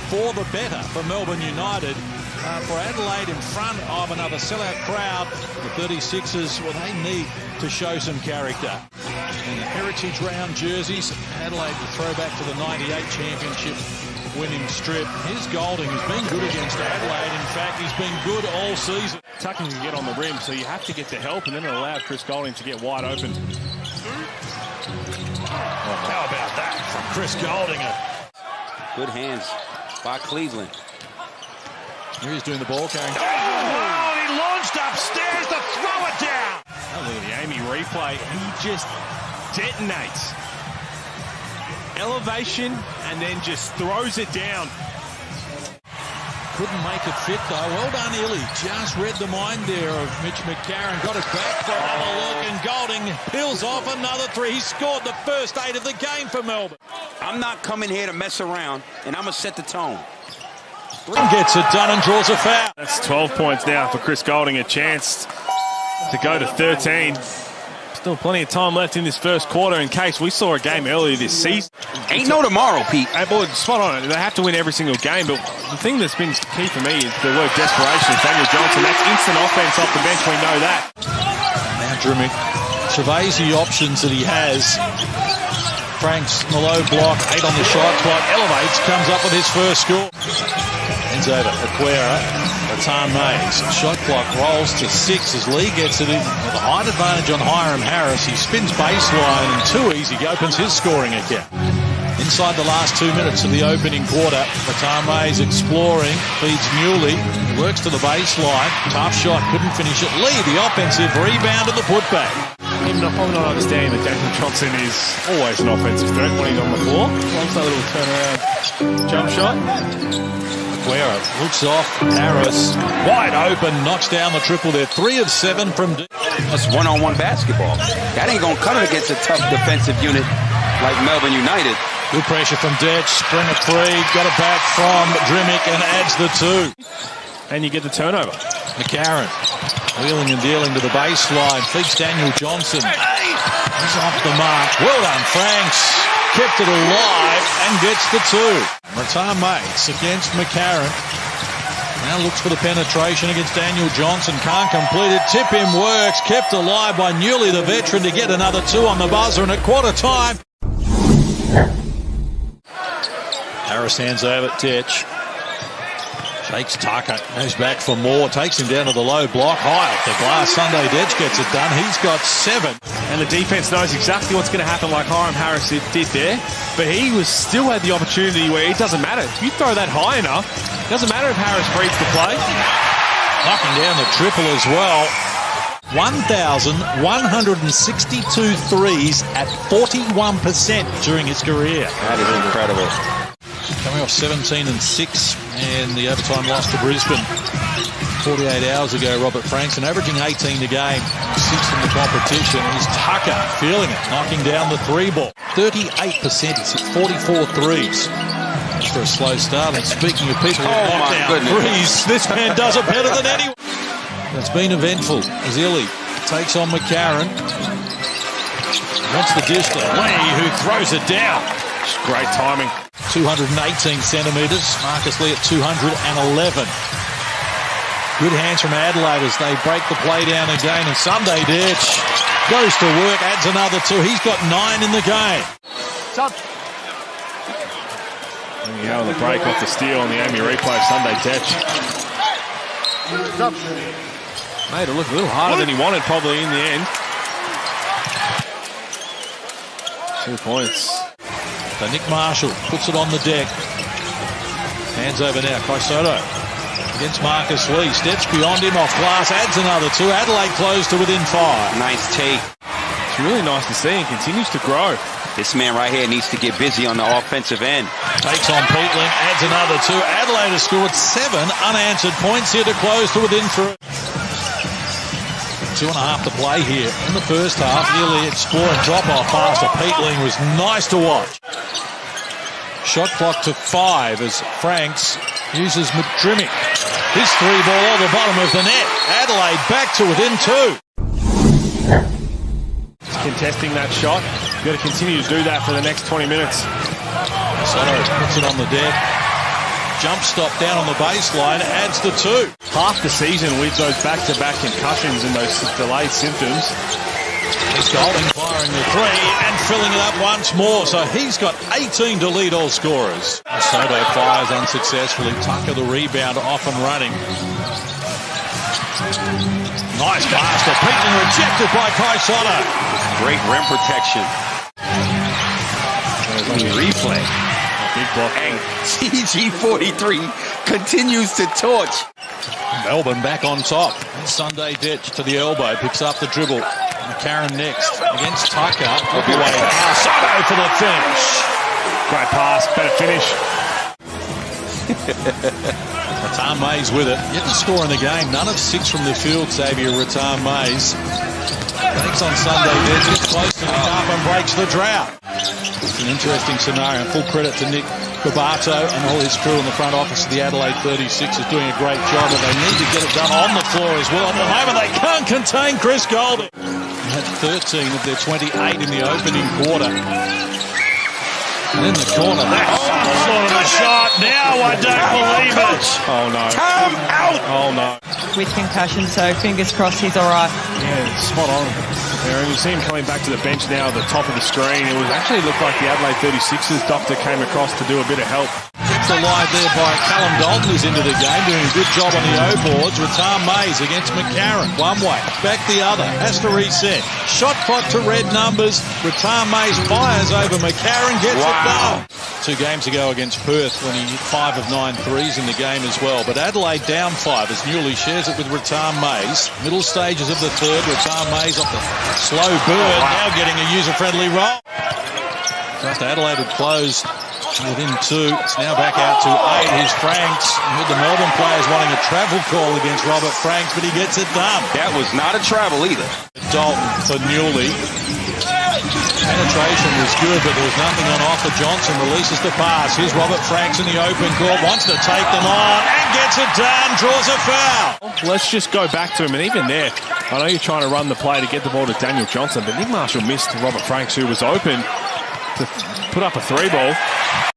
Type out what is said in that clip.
for the better for Melbourne United. For Adelaide in front of another sellout crowd, the 36ers, well, they need to show some character. And the Heritage Round jerseys, Adelaide to throw back to the 98 championship winning strip. Here's Golding, who's been good against Adelaide. In fact, he's been good all season. Tucking can get on the rim, so you have to get the help, and then it allowed Chris Golding to get wide open. How about that from Chris Golding? Good hands by Cleveland. Here he's doing the ball carrying. Oh, he launched upstairs to throw it down. Oh, look at the Amy replay. He just detonates. Elevation and then just throws it down. Couldn't make it fit though. Well done, Illy. Just read the mind there of Mitch McCarron. Got it back for another look, and Golding peels off another three. He scored the first 8 of the game for Melbourne. I'm not coming here to mess around, and I'm going to set the tone. Gets it done and draws a foul. That's 12 points now for Chris Golding. A chance to go to 13. Still plenty of time left in this first quarter in case we saw a game earlier this season. Ain't no tomorrow, Pete. Hey, boy, spot on. They have to win every single game, but the thing that's been key for me is the word desperation. Daniel Johnson, that's instant offense off the bench. We know that. Now Drimick surveys the options that he has. Franks in the low block, 8 on the shot clock, elevates, comes up with his first score. Hands over, Aquera, Ratan Mays. Shot clock rolls to 6 as Lee gets it in with a height advantage on Hiram Harris. He spins baseline and too easy, he opens his scoring account. Inside the last 2 minutes of the opening quarter, Ratan Mays exploring, feeds Newley, works to the baseline, tough shot, couldn't finish it. Lee, the offensive rebound and the putback. Even probably not understanding that Daniel Johnson is always an offensive threat when he's on the floor. Loves that little turnaround jump shot. Aquera looks off, Harris wide open, knocks down the triple there. 3 of 7 from deep. That's one-on-one basketball. That ain't going to cut it against a tough defensive unit like Melbourne United. Good pressure from Detch, spring a 3, got it back from Drimick and adds the 2. And you get the turnover. McCarron wheeling and dealing to the baseline, feeds Daniel Johnson. He's off the mark. Well done, Franks. Kept it alive and gets the 2. Ratan Mays against McCarron. Now looks for the penetration against Daniel Johnson. Can't complete it. Tip in works. Kept alive by Newley, the veteran, to get another 2 on the buzzer. And at quarter time, Harris hands over Detch. Shakes Tucker, goes back for more, takes him down to the low block, high off the glass. Sunday Detch gets it done. He's got 7. And the defense knows exactly what's going to happen, like Hiram Harris did there. But he still had the opportunity where it doesn't matter. If you throw that high enough, it doesn't matter if Harris reads the play. Knocking down the triple as well. 1,162 threes at 41% during his career. That is incredible. Coming off 17 and 6 in the overtime loss to Brisbane 48 hours ago, Robert Franks, and averaging 18 a game, 6th in the competition. And here's Tucker feeling it, knocking down the 3 ball. 38%, he's hit 44 threes. For a slow start, and speaking of people who knock down threes, this man does it better than anyone. It's been eventful as Illy takes on McCarron. Wants the dish to Lee, who throws it down. Just great timing. 218 centimetres, Marcus Lee at 211. Good hands from Adelaide as they break the play down again, and Sunday Detch goes to work, adds another 2. He's got 9 in the game. There you go, the break off the steal on the Amy replay. Sunday Detch made it look a little harder than he wanted probably in the end. 2 points. So Nick Marshall puts it on the deck. Hands over now, Sotto against Marcus Lee. Steps beyond him off glass, adds another 2. Adelaide close to within 5. Nice take. It's really nice to see and continues to grow. This man right here needs to get busy on the offensive end. Takes on Peatling, adds another 2. Adelaide has scored 7 unanswered points here to close to within 3. 2.5 to play here in the first half. Nearly exploring drop-off pass to Peatling was nice to watch. Shot clock to 5 as Franks uses Drimick. His 3 ball on the bottom of the net. Adelaide back to within 2. Contesting that shot. You've got to continue to do that for the next 20 minutes. Sotto puts it on the deck. jump stop down on the baseline, adds the 2. Half the season with those back-to-back concussions and those delayed symptoms. He's Golding firing the 3 and filling it up once more. So he's got 18 to lead all scorers. Sotto fires unsuccessfully. Tucker the rebound, off and running. Nice pass to Peyton, rejected by Sotto. Great rim protection. Replay. Big block. And TG43 continues to torch. Melbourne back on top. Sunday ditch to the elbow, picks up the dribble. McCarron next against Tucker. Up away. Sotto for the finish. Great pass, better finish. Rattan Mays with it. Yet to score in the game. None of 6 from the field, Xavier Rattan Mays. Breaks on Sunday ditch, gets close to the cup and breaks the drought. It's an interesting scenario. Full credit to Nick Cabato and all his crew in the front office of the Adelaide 36 is doing a great job, but they need to get it done on the floor as well. At the moment, they can't contain Chris Golding. They had 13 of their 28 in the opening quarter. And in the corner, that's some sort of a shot. Now I don't believe it. Oh, no. Time out! Oh, no. With concussion, so fingers crossed he's all right. Yeah, spot on. And you see him coming back to the bench now at the top of the screen. It was actually looked like the Adelaide 36ers doctor came across to do a bit of help. Kept alive there by Callum Dalton, who's into the game, doing a good job on the O-boards. Rattan Mays against McCarron. One way, back the other. Has to reset. Shot clock to red numbers. Rattan Mays fires over McCarron, gets it done. 2 games ago against Perth when he hit 5 of 9 threes in the game as well. But Adelaide down 5 as Newley shares it with Rattan Mays. Middle stages of the third. Rattan Mays off the slow burn, now getting a user-friendly roll. After Adelaide had closed within 2, it's now back out to 8. Here's Franks. You heard the Melbourne players wanting a travel call against Robert Franks, but he gets it done. That was not a travel either. Dalton for Newley. Penetration was good, but there was nothing on offer. Johnson releases the pass. Here's Robert Franks in the open court, wants to take them on and gets it done, draws a foul. Let's just go back to him, and even there, I know you're trying to run the play to get the ball to Daniel Johnson, but Nick Marshall missed Robert Franks, who was open to put up a 3 ball.